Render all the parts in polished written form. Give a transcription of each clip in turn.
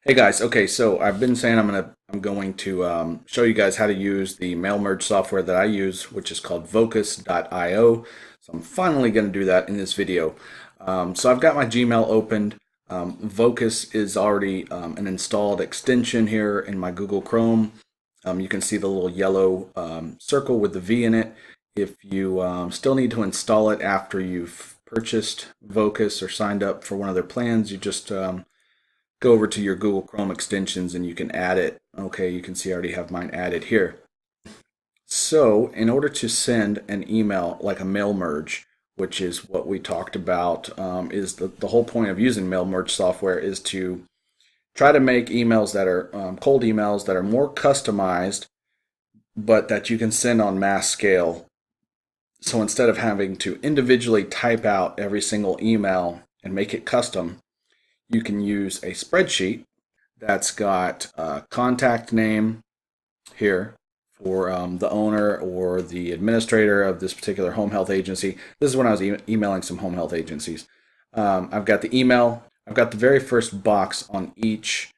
Hey guys, okay, so I've been saying I'm going to show you guys how to use the mail merge software that I use, which is called Vocus.io. So I'm finally going to do that in this video. So I've got my Gmail opened. Vocus is already an installed extension here in my Google Chrome. You can see the little yellow circle with the V in it. If you still need to install it after you've purchased Vocus or signed up for one of their plans, you just go over to your Google Chrome extensions and you can add it. Okay, you can see I already have mine added here. So in order to send an email like a mail merge, which is what we talked about, is the whole point of using mail merge software is to try to make emails that are cold emails that are more customized, but that you can send on mass scale. So instead of having to individually type out every single email and make it custom, you can use a spreadsheet that's got a contact name here for the owner or the administrator of this particular home health agency. This is when I was emailing some home health agencies. I've got the email. I've got the very first box on each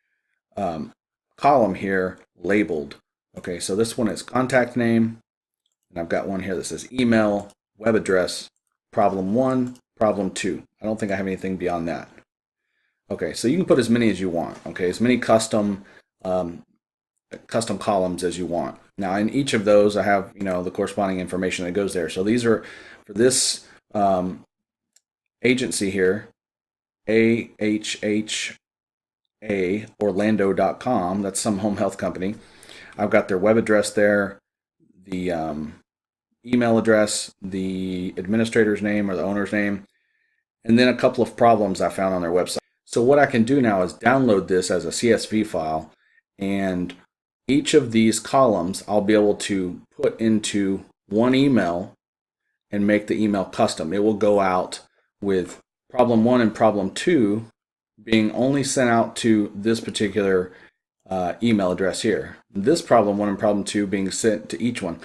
column here labeled. Okay, so this one is contact name, and I've got one here that says email, web address, problem 1, problem 2. I don't think I have anything beyond that. Okay, so you can put as many as you want. Okay, as many custom columns as you want. Now, in each of those, I have the corresponding information that goes there. So these are for this agency here, AHHA Orlando.com. That's some home health company. I've got their web address there, the email address, the administrator's name or the owner's name, and then a couple of problems I found on their website. So what I can do now is download this as a CSV file, and each of these columns I'll be able to put into one email and make the email custom. It will go out with problem 1 and problem 2 being only sent out to this particular email address here. This problem 1 and problem 2 being sent to each one.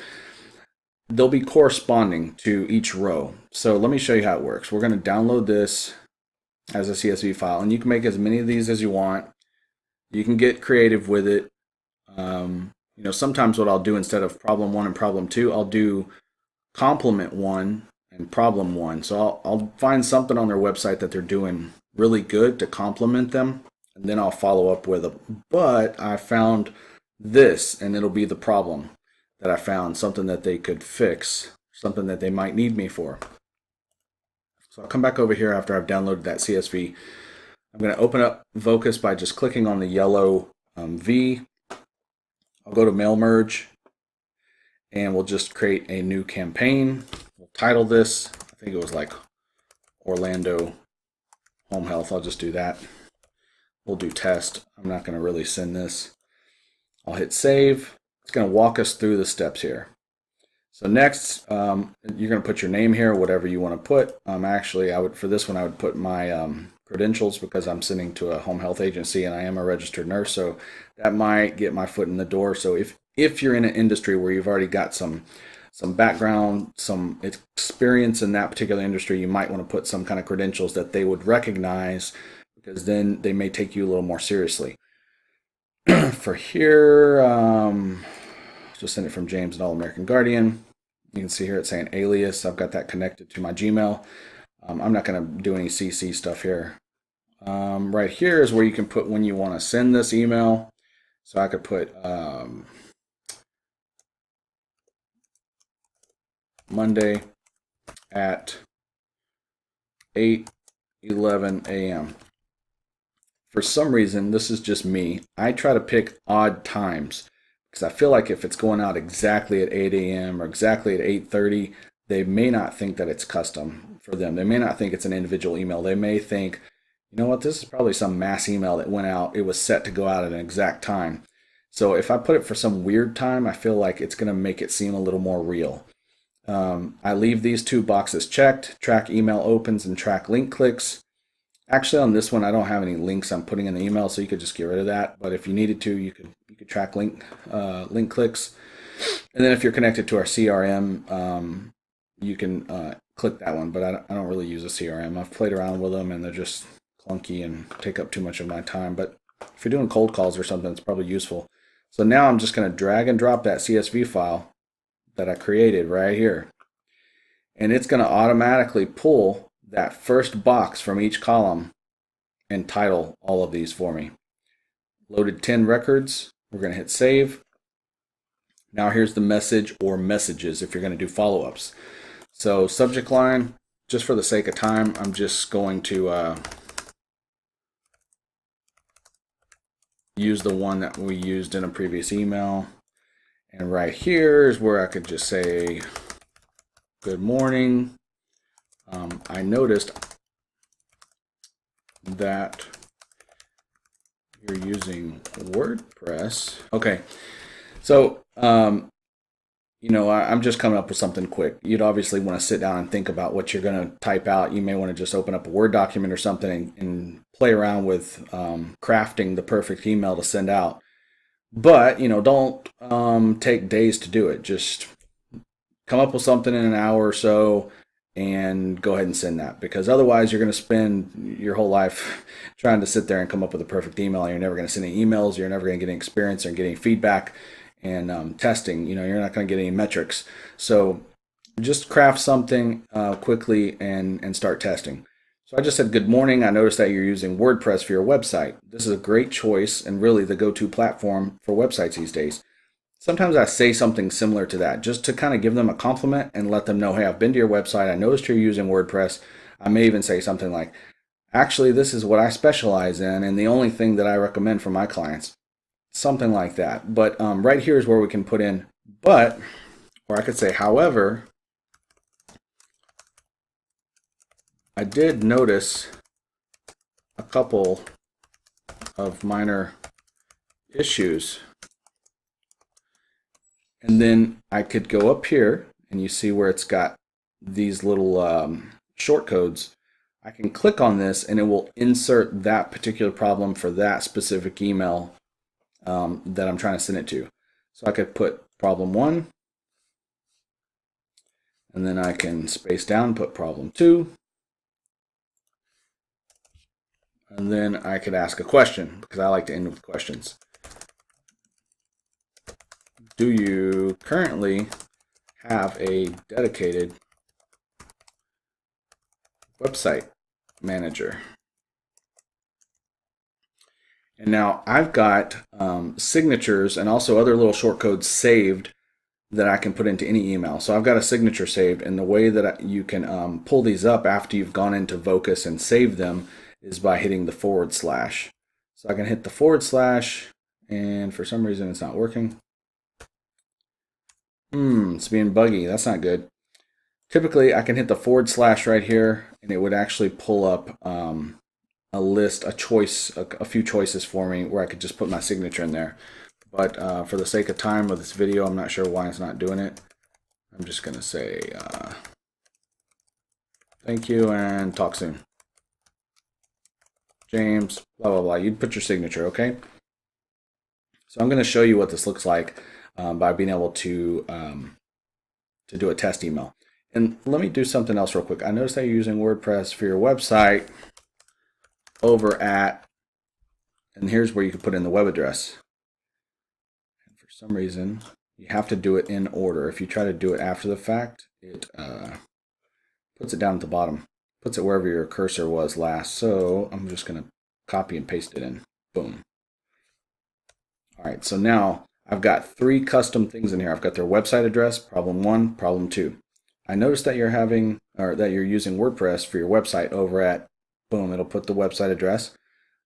They'll be corresponding to each row. So let me show you how it works. We're going to download this as a CSV file, and you can make as many of these as you want. You can get creative with it. Sometimes what I'll do instead of problem 1 and problem 2, I'll do complement 1 and problem 1. So I'll find something on their website that they're doing really good to complement them, and then I'll follow up with them. But I found this, and it'll be the problem that I found, something that they could fix, something that they might need me for. So I'll come back over here after I've downloaded that CSV. I'm going to open up Vocus by just clicking on the yellow V. I'll go to Mail Merge, and we'll just create a new campaign. We'll title this, I think it was like Orlando Home Health. I'll just do that. We'll do test. I'm not going to really send this. I'll hit save. It's going to walk us through the steps here. So next, you're going to put your name here, whatever you want to put. Actually, for this one, I would put my credentials because I'm sending to a home health agency and I am a registered nurse, so that might get my foot in the door. So if you're in an industry where you've already got some background, some experience in that particular industry, you might want to put some kind of credentials that they would recognize, because then they may take you a little more seriously. For here, just send it from James and All American Guardian. You can see here it's saying alias. I've got that connected to my Gmail. I'm not going to do any CC stuff here. Right here is where you can put when you want to send this email. So I could put Monday at 8:11 a.m. For some reason, this is just me, I try to pick odd times, because I feel like if it's going out exactly at 8 a.m. or exactly at 8:30, they may not think that it's custom for them. They may not think it's an individual email. They may think, you know what, this is probably some mass email that went out. It was set to go out at an exact time. So if I put it for some weird time, I feel like it's going to make it seem a little more real. I leave these two boxes checked: track email opens and track link clicks. Actually, on this one, I don't have any links I'm putting in the email, so you could just get rid of that. But if you needed to, you could track link clicks. And then if you're connected to our CRM, you can click that one. But I don't really use a CRM. I've played around with them, and they're just clunky and take up too much of my time. But If you're doing cold calls or something, it's probably useful. So now I'm just going to drag and drop that CSV file that I created right here. And it's going to automatically pull that first box from each column and title all of these for me. Loaded 10 records. We're going to hit save. Now here's the message or messages if you're going to do follow-ups. So subject line, just for the sake of time, I'm just going to use the one that we used in a previous email. And right here is where I could just say, good morning. I noticed that you're using WordPress. Okay, so you know, I'm just coming up with something quick. You'd obviously want to sit down and think about what you're going to type out. You may want to just open up a Word document or something and play around with crafting the perfect email to send out. But, you know, don't take days to do it. Just come up with something in an hour or so and go ahead and send that, because otherwise you're going to spend your whole life trying to sit there and come up with a perfect email, and you're never going to send any emails, you're never going to get any experience or get any feedback and testing. You know, you're not going to get any metrics. So just craft something quickly and start testing. So I just said, good morning. I noticed that you're using WordPress for your website. This is a great choice and really the go-to platform for websites these days. Sometimes I say something similar to that just to kind of give them a compliment and let them know, hey, I've been to your website. I noticed you're using WordPress. I may even say something like, actually, this is what I specialize in and the only thing that I recommend for my clients. Something like that. But right here is where we can put in but, or I could say, however, I did notice a couple of minor issues. And then I could go up here and you see where it's got these little short codes. I can click on this and it will insert that particular problem for that specific email that I'm trying to send it to. So I could put problem 1, and then I can space down, put problem 2, and then I could ask a question because I like to end with questions. Do you currently have a dedicated website manager? And now I've got signatures and also other little short codes saved that I can put into any email. So I've got a signature saved, and the way that you can pull these up after you've gone into Vocus and saved them is by hitting the /. So I can hit the /, and for some reason it's not working. It's being buggy. That's not good. Typically, I can hit the / right here, and it would actually pull up a list, a few choices for me where I could just put my signature in there. But for the sake of time of this video, I'm not sure why it's not doing it. I'm just going to say thank you and talk soon. James, blah, blah, blah. You'd put your signature, okay? So I'm going to show you what this looks like by being able to do a test email. And let me do something else real quick. I noticed that you're using WordPress for your website over at, and here's where you can put in the web address. And for some reason, you have to do it in order. If you try to do it after the fact, it puts it down at the bottom, puts it wherever your cursor was last. So I'm just going to copy and paste it in. Boom. All right, so now I've got 3 custom things in here. I've got their website address, problem 1, problem 2. I noticed that you're using WordPress for your website over at, boom, it'll put the website address.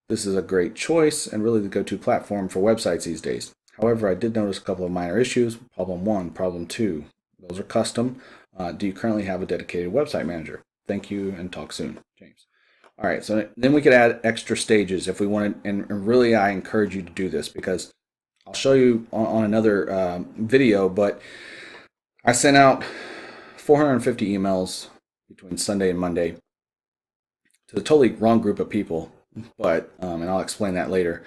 This is a great choice and really the go-to platform for websites these days. However, I did notice a couple of minor issues. Problem 1, problem 2, those are custom. Do you currently have a dedicated website manager? Thank you and talk soon, James. All right, so then we could add extra stages if we wanted, and really I encourage you to do this because I'll show you on another video, but I sent out 450 emails between Sunday and Monday to the totally wrong group of people, but and I'll explain that later.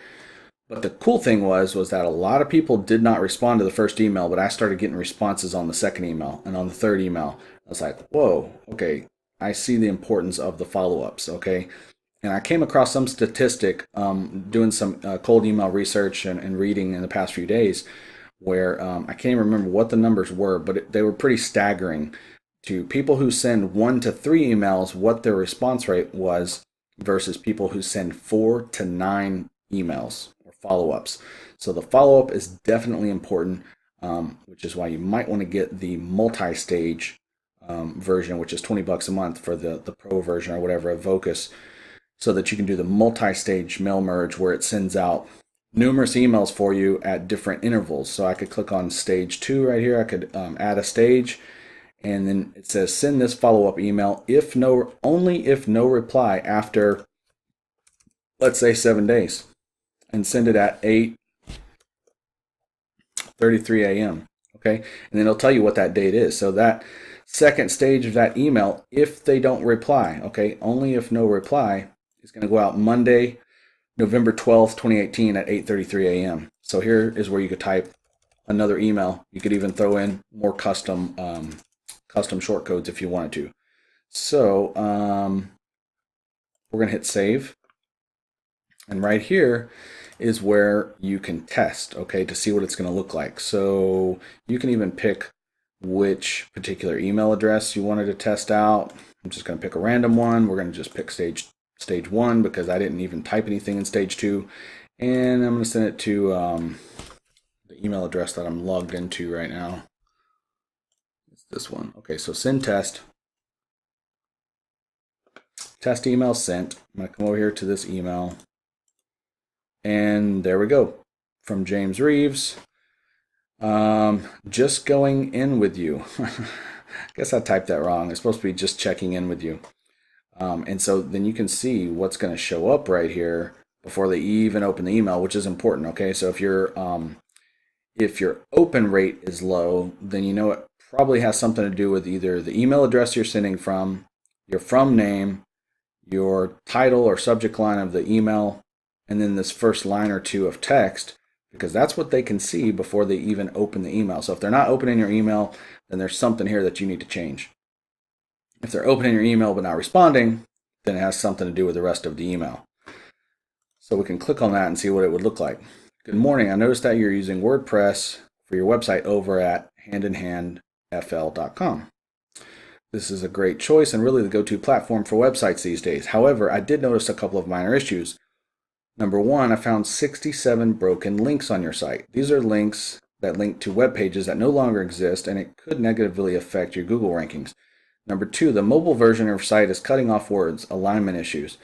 But the cool thing was that a lot of people did not respond to the first email, but I started getting responses on the second email and on the third email. I was like, whoa, okay, I see the importance of the follow-ups, okay? And I came across some statistic doing some cold email research and reading in the past few days where I can't even remember what the numbers were, but they were pretty staggering. To people who send 1 to 3 emails, what their response rate was versus people who send 4 to 9 emails or follow-ups. So the follow-up is definitely important, which is why you might want to get the multi-stage version, which is $20 a month for the pro version or whatever of Vocus, so that you can do the multi-stage mail merge where it sends out numerous emails for you at different intervals. So I could click on stage 2 right here. I could add a stage, and then it says send this follow-up email only if no reply after, let's say, 7 days, and send it at 8:33 a.m. Okay, and then it'll tell you what that date is. So that second stage of that email, if they don't reply, okay, only if no reply, is going to go out Monday, November 12th, 2018 at 8:33 a.m. So here is where you could type another email. You could even throw in more custom short codes if you wanted to. So we're going to hit save. And right here is where you can test, okay, to see what it's going to look like. So you can even pick which particular email address you wanted to test out. I'm just going to pick a random one. We're going to just pick stage 1 because I didn't even type anything in stage 2. And I'm going to send it to the email address that I'm logged into right now. It's this one. Okay, so send test. Test email sent. I'm going to come over here to this email. And there we go. From James Reeves. Just going in with you. I guess I typed that wrong. It's supposed to be just checking in with you. And so then you can see what's going to show up right here before they even open the email, which is important. Okay, so if your open rate is low, then you know it probably has something to do with either the email address you're sending from, your from name, your title or subject line of the email, and then this first line or two of text, because that's what they can see before they even open the email. So if they're not opening your email, then there's something here that you need to change. If they're opening your email but not responding, then it has something to do with the rest of the email. So we can click on that and see what it would look like. Good morning. I noticed that you're using WordPress for your website over at handinhandfl.com. This is a great choice and really the go-to platform for websites these days. However, I did notice a couple of minor issues. Number one, I found 67 broken links on your site. These are links that link to web pages that no longer exist, and it could negatively affect your Google rankings. Number two, the mobile version of your site is cutting off words, alignment issues,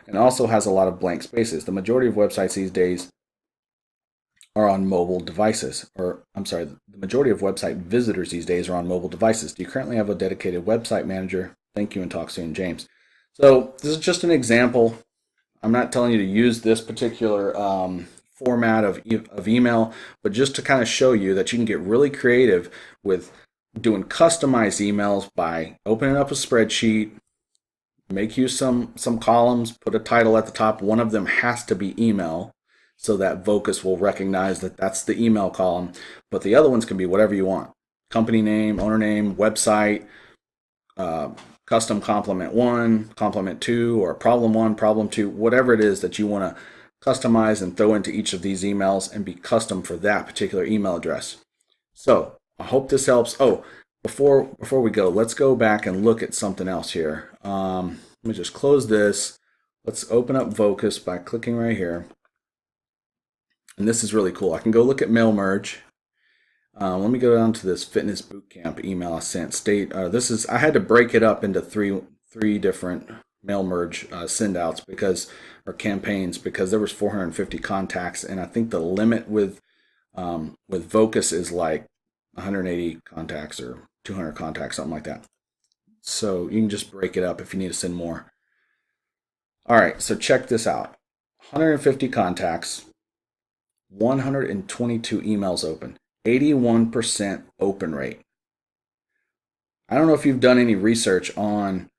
and also has a lot of blank spaces. The majority of websites these days are on mobile devices, the majority of website visitors these days are on mobile devices. Do you currently have a dedicated website manager? Thank you and talk soon, James. So this is just an example. I'm not telling you to use this particular format of email, but just to kind of show you that you can get really creative with doing customized emails by opening up a spreadsheet, make you some columns, put a title at the top. One of them has to be email so that Vocus will recognize that that's the email column, but the other ones can be whatever you want. Company name, owner name, website, custom compliment 1, compliment 2, or problem 1, problem 2, whatever it is that you want to customize and throw into each of these emails and be custom for that particular email address. So I hope this helps. Oh, before we go, let's go back and look at something else here. Let me just close this. Let's open up Vocus by clicking right here. And this is really cool. I can go look at mail merge. Let me go down to this fitness bootcamp email I sent. I had to break it up into three different mail merge send outs or campaigns because there was 450 contacts, and I think the limit with Vocus is like 180 contacts or 200 contacts, something like that. So you can just break it up if you need to send more. All right, so check this out. 150 contacts, 122 emails open. 81% open rate. I don't know if you've done any research on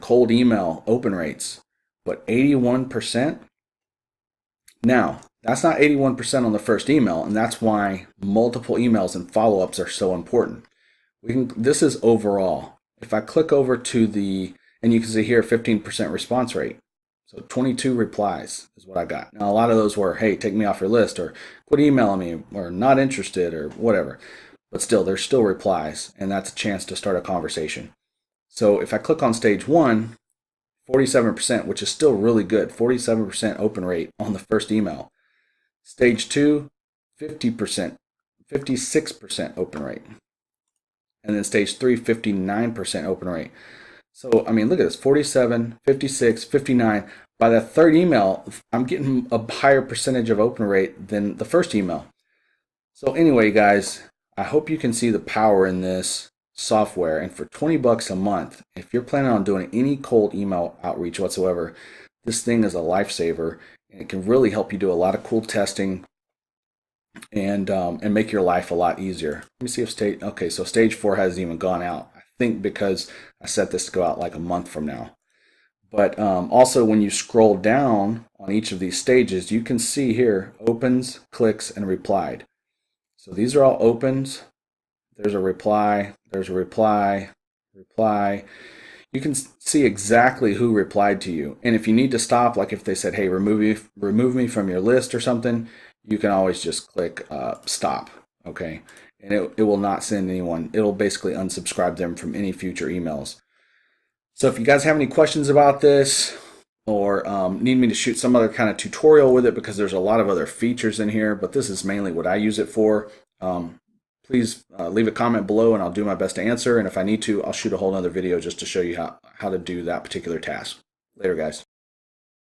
cold email open rates, but 81%. Now, that's not 81% on the first email, and that's why multiple emails and follow-ups are so important. This is overall. If I click over to the And you can see here 15% response rate. So 22 replies is what I got. Now a lot of those were, hey, take me off your list, or quit emailing me, or not interested, or whatever. But still, there's still replies, and that's a chance to start a conversation. So if I click on stage 1, 47%, which is still really good, 47% open rate on the first email. Stage 2, 50%, 56% open rate. And then stage 3, 59% open rate. So, I mean, look at this, 47, 56, 59. By the third email, I'm getting a higher percentage of open rate than the first email. So anyway, guys, I hope you can see the power in this software. And for 20 bucks a month, if you're planning on doing any cold email outreach whatsoever, this thing is a lifesaver, and it can really help you do a lot of cool testing and make your life a lot easier. Let me see if so stage 4 hasn't even gone out. I think because I set this to go out like a month from now. But also when you scroll down on each of these stages, you can see here opens, clicks, and replied. So these are all opens. There's a reply, there's a reply, reply. You can see exactly who replied to you. And if you need to stop, like if they said, hey, remove me from your list or something, you can always just click stop, okay? And it will not send anyone. It'll basically unsubscribe them from any future emails. So if you guys have any questions about this, or need me to shoot some other kind of tutorial with it, because there's a lot of other features in here, but this is mainly what I use it for, please leave a comment below and I'll do my best to answer. And if I need to, I'll shoot a whole other video just to show you how to do that particular task. Later, guys.